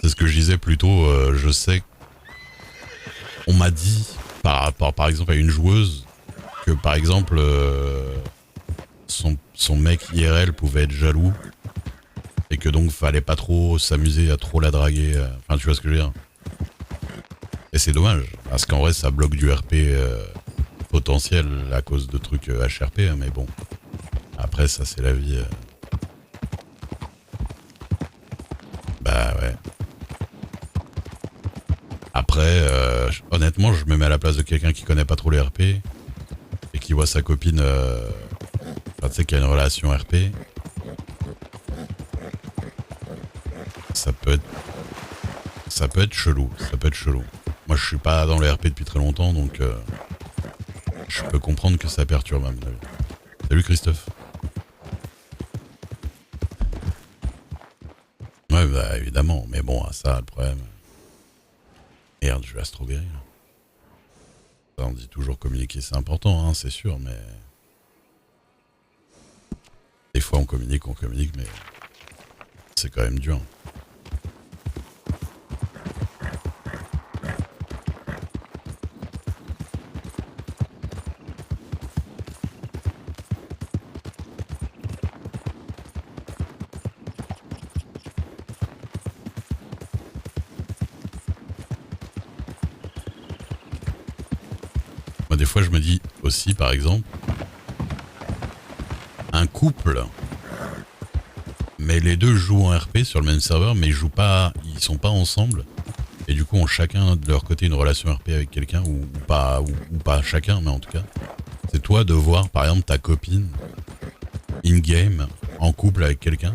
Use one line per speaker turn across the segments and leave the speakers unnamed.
C'est ce que je disais plus tôt, je sais, on m'a dit par rapport par exemple à une joueuse que par exemple son mec IRL pouvait être jaloux et que donc fallait pas trop s'amuser à trop la draguer. Enfin, tu vois ce que je veux dire. Et c'est dommage, parce qu'en vrai ça bloque du RP potentiel à cause de trucs HRP, mais bon, après ça c'est la vie. Bah ouais. Après, honnêtement, je me mets à la place de quelqu'un qui connaît pas trop les RP et qui voit sa copine, enfin, tu sais, qui a une relation RP. Ça peut être, ça peut être chelou, ça peut être chelou. Moi, je suis pas dans les RP depuis très longtemps, donc je peux comprendre que ça perturbe à mon avis. Salut Christophe. Ouais, bah évidemment, mais bon, ça, le problème. Merde, je vais à Strawberry. Ça, on dit toujours communiquer, c'est important, hein, c'est sûr, mais des fois on communique, mais c'est quand même dur. Moi, des fois, je me dis aussi, par exemple, un couple, mais les deux jouent en RP sur le même serveur, mais ils jouent pas, ils sont pas ensemble, et du coup ont chacun de leur côté une relation RP avec quelqu'un, ou pas chacun, mais en tout cas, c'est toi de voir, par exemple, ta copine in-game en couple avec quelqu'un.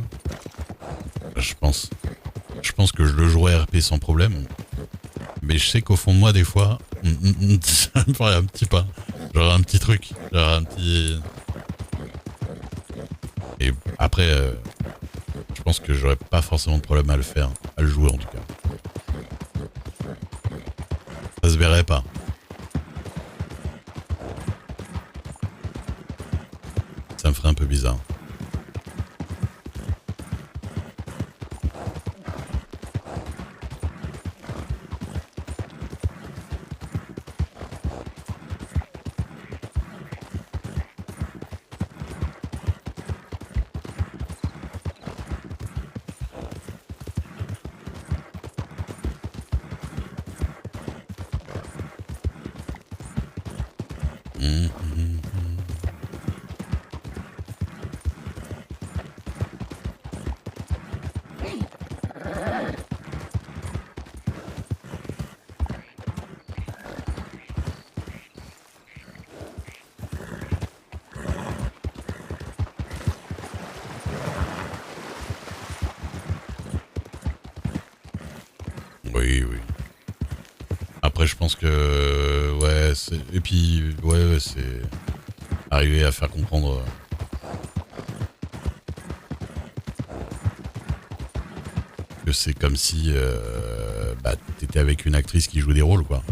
Je pense, je pense que je le jouerais RP sans problème, mais je sais qu'au fond de moi, des fois, ça me ferait un petit pas, genre un petit truc, genre un petit. Et après, je pense que j'aurais pas forcément de problème à le faire, à le jouer en tout cas. Ça se verrait pas. Ça me ferait un peu bizarre. Oui, oui. Après, je pense que ouais, et puis ouais, c'est arriver à faire comprendre que c'est comme si bah, t'étais avec une actrice qui joue des rôles, quoi,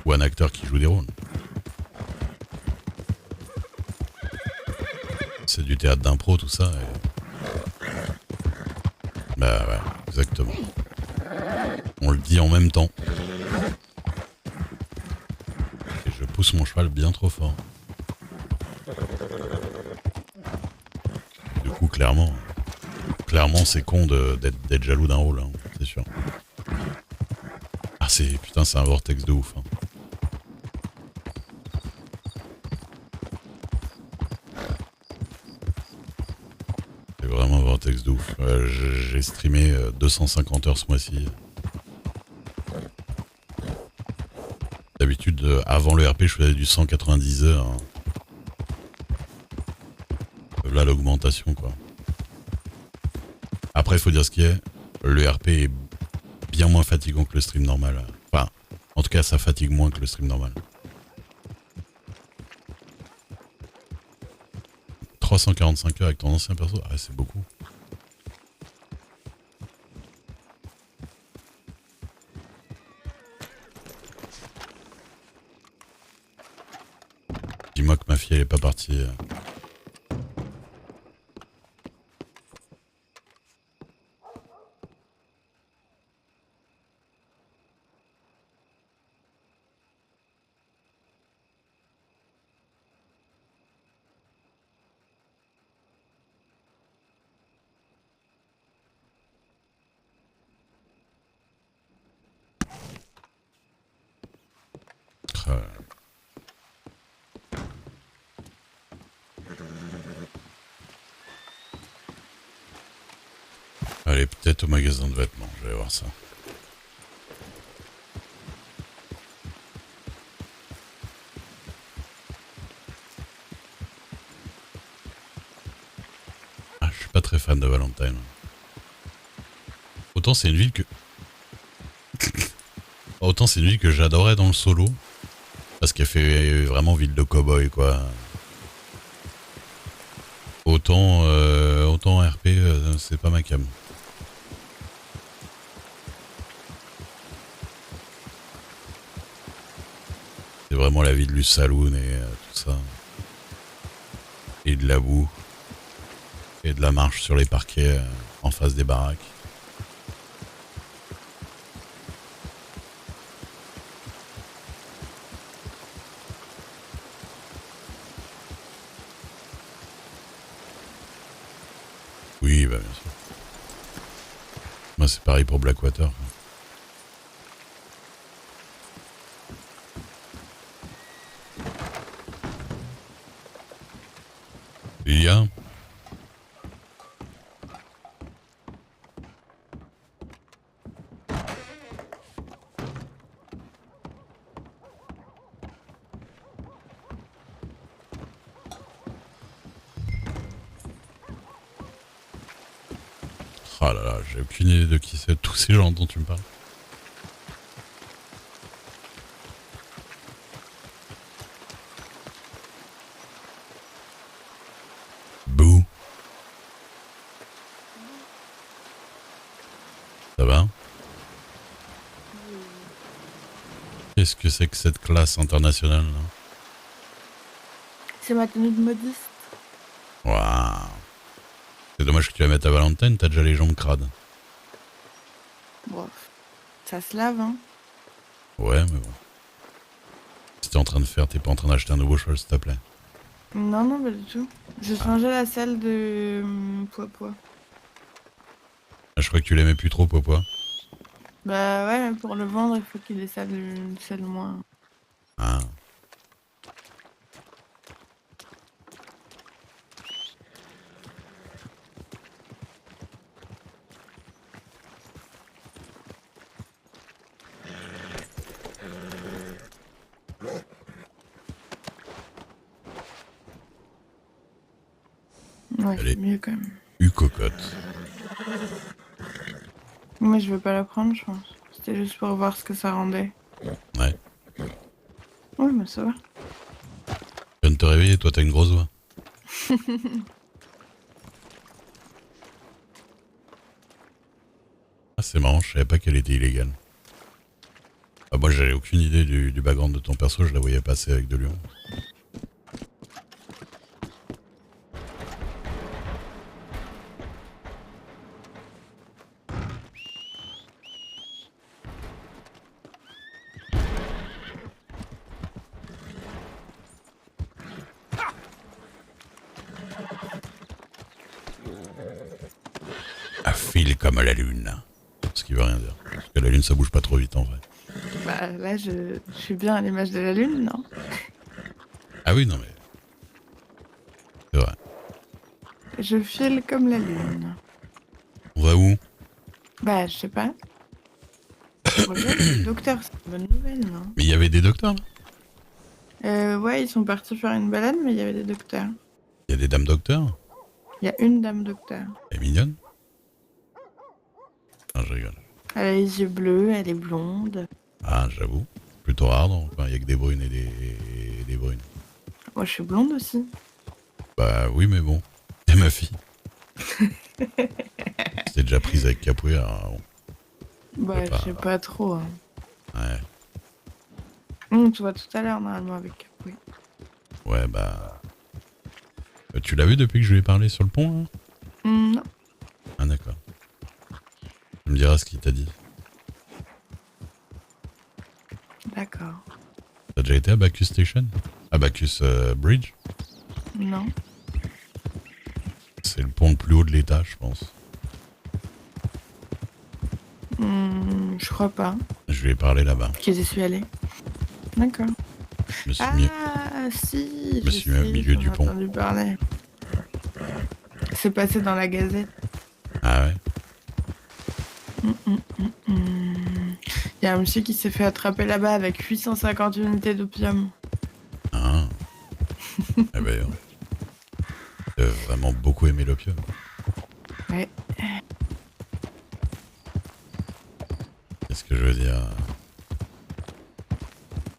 ou un acteur qui joue des rôles. C'est du théâtre d'impro, tout ça. Bah ouais, exactement. On le dit en même temps. Et je pousse mon cheval bien trop fort. Du coup, clairement, c'est con d'être jaloux d'un rôle, hein, c'est sûr. Ah, putain, c'est un vortex de ouf. Hein. C'est vraiment un vortex de ouf. J'ai streamé 250 heures ce mois-ci. D'habitude, avant le RP, je faisais du 190 heures. Hein. Là, l'augmentation, quoi. Après, il faut dire ce qui est. Le RP est bien moins fatigant que le stream normal. Enfin, en tout cas, ça fatigue moins que le stream normal. 345 heures avec ton ancien perso, ah, c'est beaucoup. Dis-moi que ma fille, elle est pas partie. Euh, Allez, peut-être au magasin de vêtements, je vais voir ça. Ah, je suis pas très fan de Valentine. Autant c'est une ville que... Autant c'est une ville que j'adorais dans le solo. Parce qu'elle fait vraiment ville de cow-boy, quoi. Autant RP, c'est pas ma cam. C'est vraiment la ville du saloon et tout ça. Et de la boue. Et de la marche sur les parquets en face des baraques. Oui, bah bien sûr. Moi c'est pareil pour Blackwater. Il y a... Oh là là, j'ai aucune idée de qui c'est, tous ces gens dont tu me parles. Bouh. Ça va? Qu'est-ce que c'est que cette classe internationale là?
C'est ma tenue de modiste.
Waouh. C'est dommage que tu la mettes à Valentine, t'as déjà les jambes crades.
Bon, ça se lave, hein.
Ouais, mais bon. Si t'es en train de faire, t'es pas en train d'acheter un nouveau cheval, s'il te plaît.
Non, non, pas du tout. J'ai changé la selle de Poipois.
Ah, je crois que tu l'aimais plus trop, Popois.
Bah ouais, mais pour le vendre, il faut qu'il ait une selle moins.
Ah.
Ouais,
Elle
c'est
est
mieux quand même.
cocotte.
Moi, je vais pas la prendre, je pense. C'était juste pour voir ce que ça rendait.
Ouais.
Ouais, mais ça va.
Tu viens de te réveiller, toi t'as une grosse voix. Ah, c'est marrant, je savais pas qu'elle était illégale. Ah, moi j'avais aucune idée du background de ton perso, je la voyais passer avec de Lyon. À fil comme la lune. Ce qui veut rien dire. Parce que la lune ça bouge pas trop vite en vrai.
Bah là, je suis bien à l'image de la lune, non?
Ah oui, non mais. C'est vrai.
Je file comme la lune.
On va où?
Bah, je sais pas. Regarde, docteur, c'est une bonne nouvelle, non?
Mais il y avait des docteurs là?
Ouais, ils sont partis faire une balade, mais il y avait des docteurs.
Il y a des dames docteurs?
Il y a une dame docteur.
Elle est mignonne? Ah, je rigole.
Elle a les yeux bleus, elle est blonde.
Ah, j'avoue. Plutôt rare, non? Enfin, il y a que des brunes et des brunes.
Moi, je suis blonde aussi.
Bah oui, mais bon. T'es ma fille. C'était déjà prise avec Capoeira. Bon.
Bah,
Pas...
je sais pas trop. Hein.
Ouais.
Tu vois tout à l'heure, normalement, avec Capri.
Ouais, bah. Tu l'as vu depuis que je lui ai parlé sur le pont, là?
Non.
Ah, d'accord. Tu me diras ce qu'il t'a dit.
D'accord.
T'as déjà été à Bacchus Station? À Bacchus Bridge?
Non.
C'est le pont le plus haut de l'État, je pense.
Je crois pas
Je lui ai parlé là-bas.
que j'y suis allée. D'accord.
Je me suis mis,
Ah, si,
je me suis mis au milieu du
j'en ai
pont.
entendu parler. C'est passé dans la Gazette.
Ah ouais?
Il y a un monsieur qui s'est fait attraper là-bas avec 850 unités d'opium.
Ah. Eh ben, j'ai vraiment beaucoup aimé l'opium.
Ouais.
Qu'est-ce que je veux dire?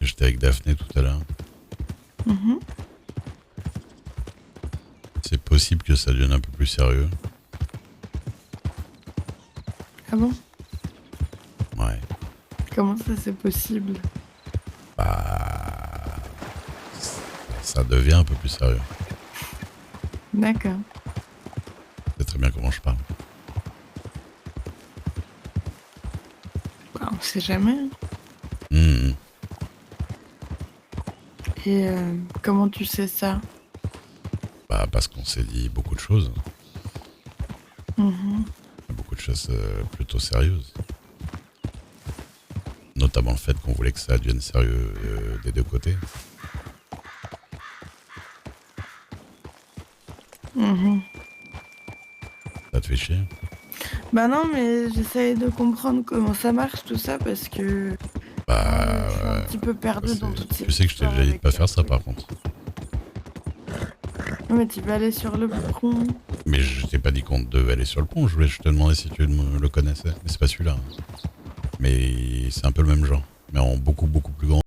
J'étais avec Daphné tout à l'heure.
Mhm.
C'est possible que ça devienne un peu plus sérieux.
Ah bon?
Ouais.
Comment ça c'est possible?
Bah. Ça devient un peu plus sérieux.
D'accord.
C'est très bien comment je parle.
Bah, on sait jamais.
Mmh.
Et comment tu sais ça?
Bah, parce qu'on s'est dit beaucoup de choses.
Mhm.
Beaucoup de choses plutôt sérieuses. Notamment le fait qu'on voulait que ça devienne sérieux des deux côtés.
Mhm.
Ça te fait chier?
Bah non, mais j'essaye de comprendre comment ça marche tout ça parce que je suis un
Bah,
petit peu perdue dans toutes ces
tu sais que je t'ai déjà dit de pas faire ça par contre.
Non, mais tu vas aller sur le pont.
Mais je t'ai pas dit qu'on devait aller sur le pont, je voulais te demander si tu le connaissais. Mais c'est pas celui-là. Mais c'est un peu le même genre. Mais en beaucoup beaucoup plus grand.